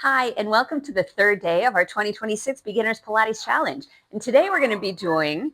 Hi, and welcome to the third day of our 2026 Beginners Pilates Challenge. And today we're going to be doing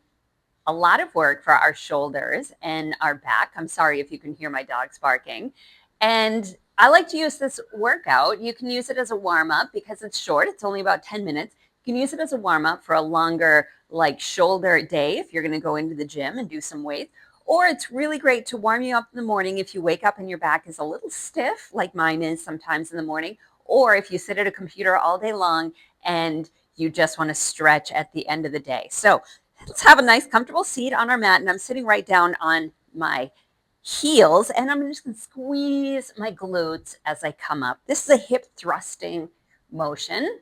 a lot of work for our shoulders and our back. I'm sorry if you can hear my dogs barking. And I like to use this workout. You can use it as a warm up because it's short, it's only about 10 minutes. You can use it as a warm up for a longer, like shoulder day if you're going to go into the gym and do some weights. Or it's really great to warm you up in the morning if you wake up and your back is a little stiff, like mine is sometimes in the morning, or if you sit at a computer all day long and you just want to stretch at the end of the day. So let's have a nice comfortable seat on our mat, and I'm sitting right down on my heels, and I'm just going to squeeze my glutes as I come up. This is a hip thrusting motion.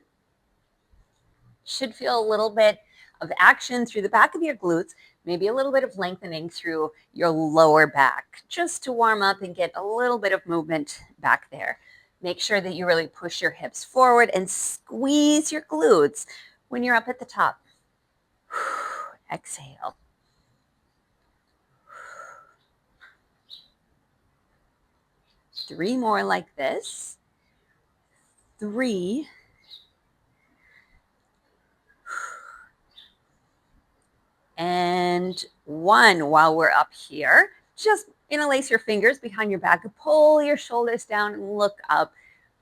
Should feel a little bit of action through the back of your glutes, maybe a little bit of lengthening through your lower back, just to warm up and get a little bit of movement back there. Make sure that you really push your hips forward and squeeze your glutes when you're up at the top. Exhale. Three more like this. 3. And 1 while we're up here. Just interlace your fingers behind your back, pull your shoulders down and look up.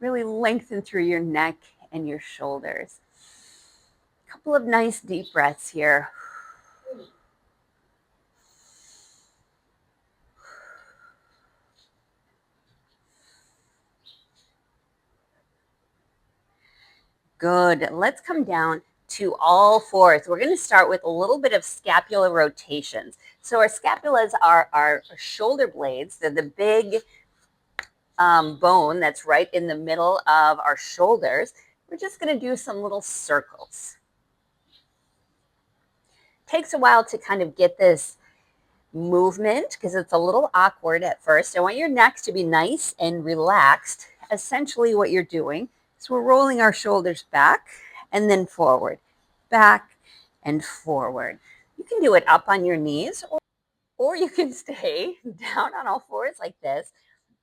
Really lengthen through your neck and your shoulders. A couple of nice deep breaths here. Good. Let's come down to all fours. We're going to start with a little bit of scapula rotations. So our scapulas are our shoulder blades. They're the big bone that's right in the middle of our shoulders. We're just going to do some little circles. Takes a while to kind of get this movement because it's a little awkward at first. I want your neck to be nice and relaxed. Essentially what you're doing is we're rolling our shoulders back and then forward, back and forward. You can do it up on your knees, or you can stay down on all fours like this,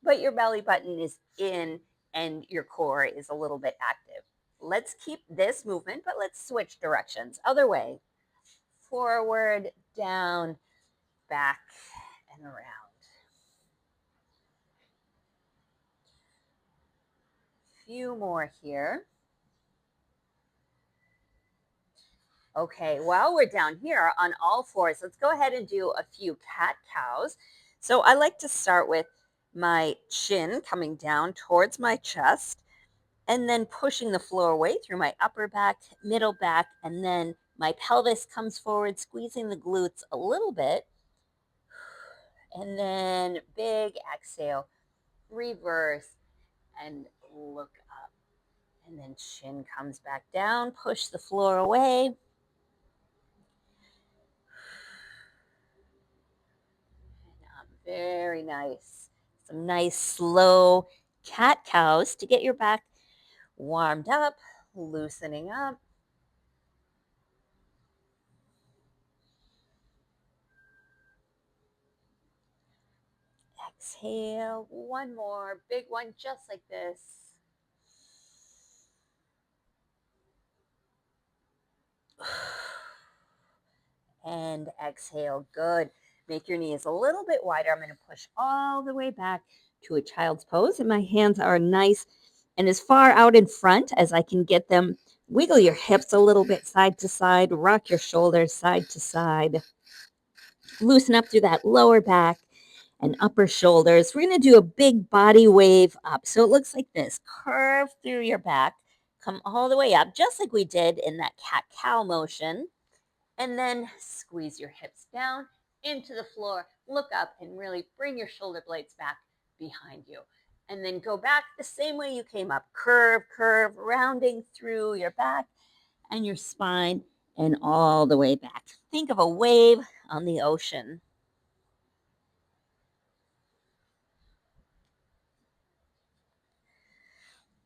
but your belly button is in and your core is a little bit active. Let's keep this movement, but let's switch directions. Other way. Forward, down, back, and around. Few more here. Okay, while we're down here on all fours, let's go ahead and do a few cat cows. So I like to start with my chin coming down towards my chest and then pushing the floor away through my upper back, middle back, and then my pelvis comes forward, squeezing the glutes a little bit. And then big exhale, reverse, and look up. And then chin comes back down, push the floor away. Very nice. Some nice slow cat cows to get your back warmed up, loosening up. Exhale, one more big one, just like this. And exhale, good. Make your knees a little bit wider. I'm going to push all the way back to a child's pose, and my hands are nice and as far out in front as I can get them. Wiggle your hips a little bit side to side, rock your shoulders side to side. Loosen up through that lower back and upper shoulders. We're going to do a big body wave up. So it looks like this. Curve through your back, come all the way up, just like we did in that cat-cow motion. And then squeeze your hips down into the floor. Look up and really bring your shoulder blades back behind you. And then go back the same way you came up. Curve, curve, rounding through your back and your spine and all the way back. Think of a wave on the ocean.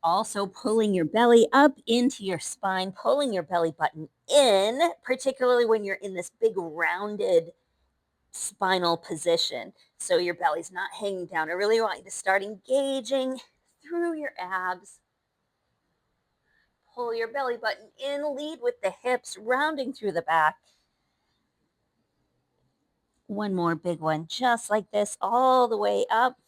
Also pulling your belly up into your spine, pulling your belly button in, particularly when you're in this big rounded spinal position. So your belly's not hanging down. I really want you to start engaging through your abs. pull your belly button in, lead with the hips, rounding through the back. One more big one, just like this, all the way up.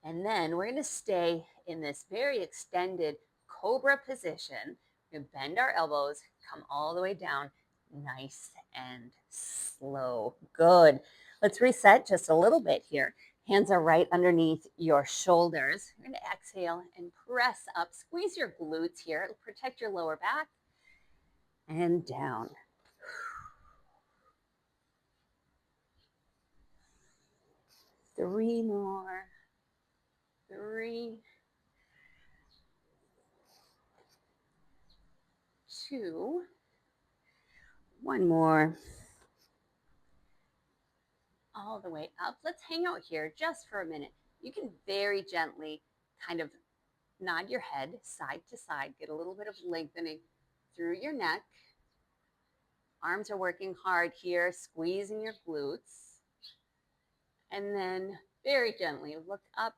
And then we're going to stay in this very extended cobra position. We're going to bend our elbows, come all the way down, nice and slow. Good. Let's reset just a little bit here. Hands are right underneath your shoulders. You're going to exhale and press up. Squeeze your glutes here. It'll protect your lower back. And down. Three more. 3, 2, one more. All the way up. Let's hang out here just for a minute. You can very gently kind of nod your head side to side, get a little bit of lengthening through your neck. Arms are working hard here, squeezing your glutes. And then very gently look up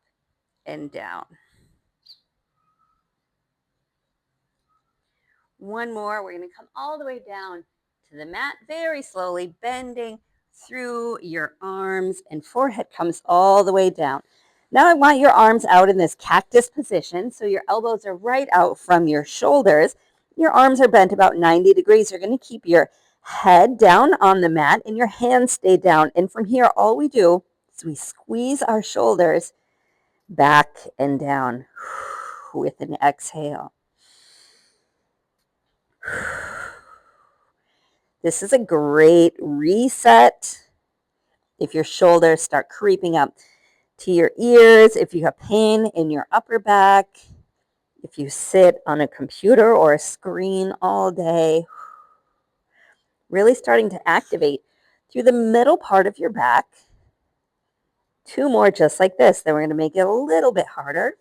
and down. One more. We're going to come all the way down to the mat, very slowly bending through your arms, and forehead comes all the way down. Now I want your arms out in this cactus position, so your elbows are right out from your shoulders. Your arms are bent about 90 degrees. You're going to keep your head down on the mat and your hands stay down. And from here, all we do is we squeeze our shoulders back and down with an exhale. This is a great reset. If your shoulders start creeping up to your ears, if you have pain in your upper back, if you sit on a computer or a screen all day, really starting to activate through the middle part of your back. 2 more just like this. Then we're going to make it a little bit harder.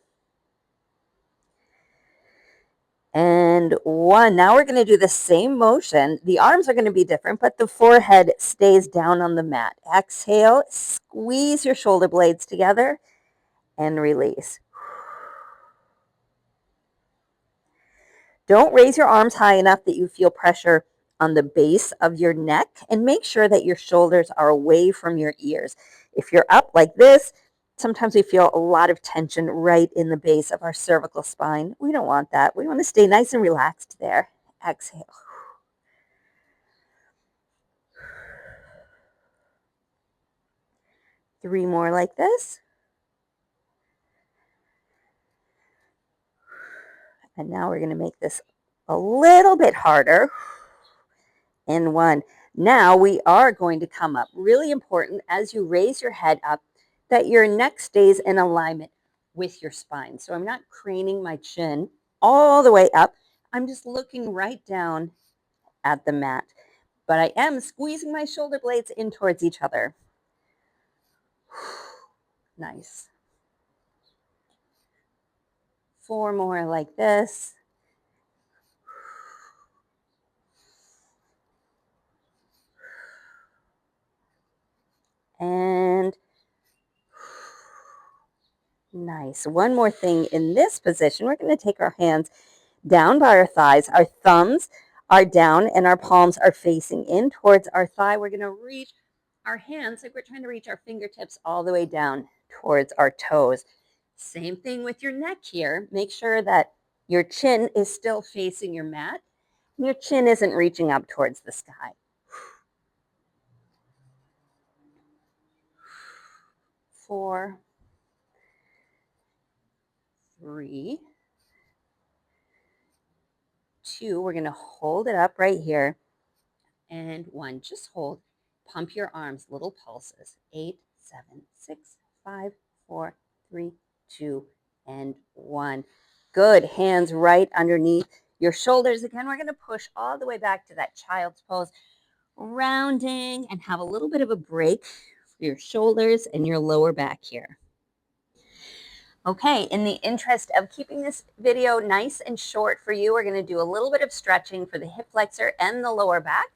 And 1. Now we're going to do the same motion. The arms are going to be different, but the forehead stays down on the mat. Exhale, squeeze your shoulder blades together, and release. Don't raise your arms high enough that you feel pressure on the base of your neck, and make sure that your shoulders are away from your ears. If you're up like this, sometimes we feel a lot of tension right in the base of our cervical spine. We don't want that. We want to stay nice and relaxed there. Exhale. Three more like this. And now we're going to make this a little bit harder. And 1. Now we are going to come up. Really important as you raise your head up that your neck stays in alignment with your spine. So I'm not craning my chin all the way up. I'm just looking right down at the mat. But I am squeezing my shoulder blades in towards each other. Nice. 4 more like this. And nice. One more thing in this position. We're going to take our hands down by our thighs. Our thumbs are down and our palms are facing in towards our thigh. We're going to reach our hands like we're trying to reach our fingertips all the way down towards our toes. Same thing with your neck here. Make sure that your chin is still facing your mat. Your chin isn't reaching up towards the sky. 4, 3, 2. We're going to hold it up right here. And 1. Just hold. Pump your arms, little pulses. 8, 7, 6, 5, 4, 3, 2, and 1. Good. Hands right underneath your shoulders. Again, we're going to push all the way back to that child's pose, rounding, and have a little bit of a break for your shoulders and your lower back here. Okay, in the interest of keeping this video nice and short for you, we're going to do a little bit of stretching for the hip flexor and the lower back,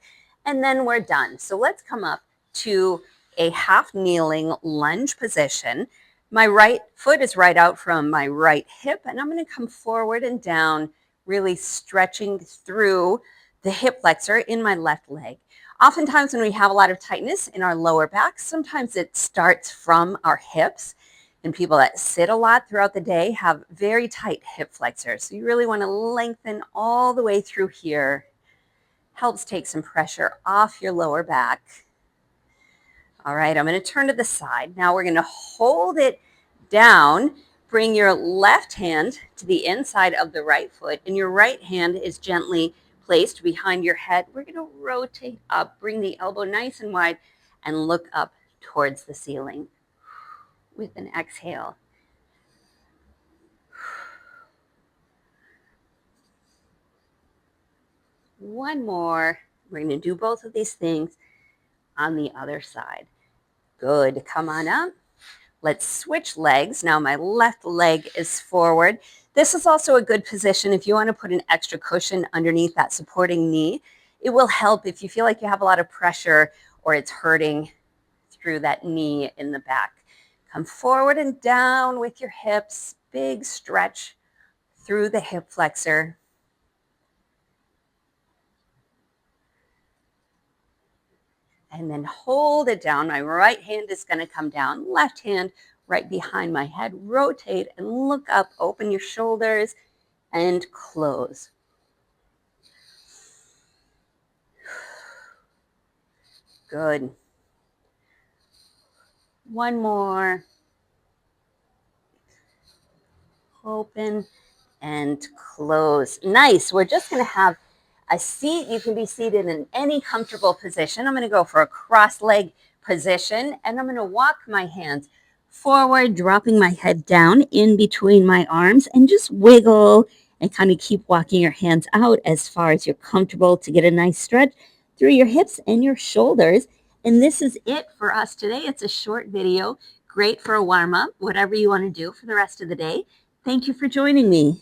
and then we're done. So let's come up to a half kneeling lunge position. My right foot is right out from my right hip, and I'm going to come forward and down, really stretching through the hip flexor in my left leg. Oftentimes when we have a lot of tightness in our lower back, sometimes it starts from our hips. And people that sit a lot throughout the day have very tight hip flexors. So you really want to lengthen all the way through here. Helps take some pressure off your lower back. All right, I'm going to turn to the side. Now we're going to hold it down. Bring your left hand to the inside of the right foot, and your right hand is gently placed behind your head. We're going to rotate up, bring the elbow nice and wide, and look up towards the ceiling with an exhale. One more. We're going to do both of these things on the other side. Good. Come on up. Let's switch legs. Now my left leg is forward. This is also a good position if you want to put an extra cushion underneath that supporting knee. It will help if you feel like you have a lot of pressure or it's hurting through that knee in the back. Come forward and down with your hips. Big stretch through the hip flexor. And then hold it down. My right hand is going to come down. Left hand right behind my head. Rotate and look up. Open your shoulders and close. Good. One more. Open and close. Nice. We're just going to have a seat. You can be seated in any comfortable position. I'm going to go for a cross leg position, and I'm going to walk my hands forward, dropping my head down in between my arms, and just wiggle and kind of keep walking your hands out as far as you're comfortable to get a nice stretch through your hips and your shoulders. And this is it for us today. It's a short video, great for a warm up, whatever you want to do for the rest of the day. Thank you for joining me.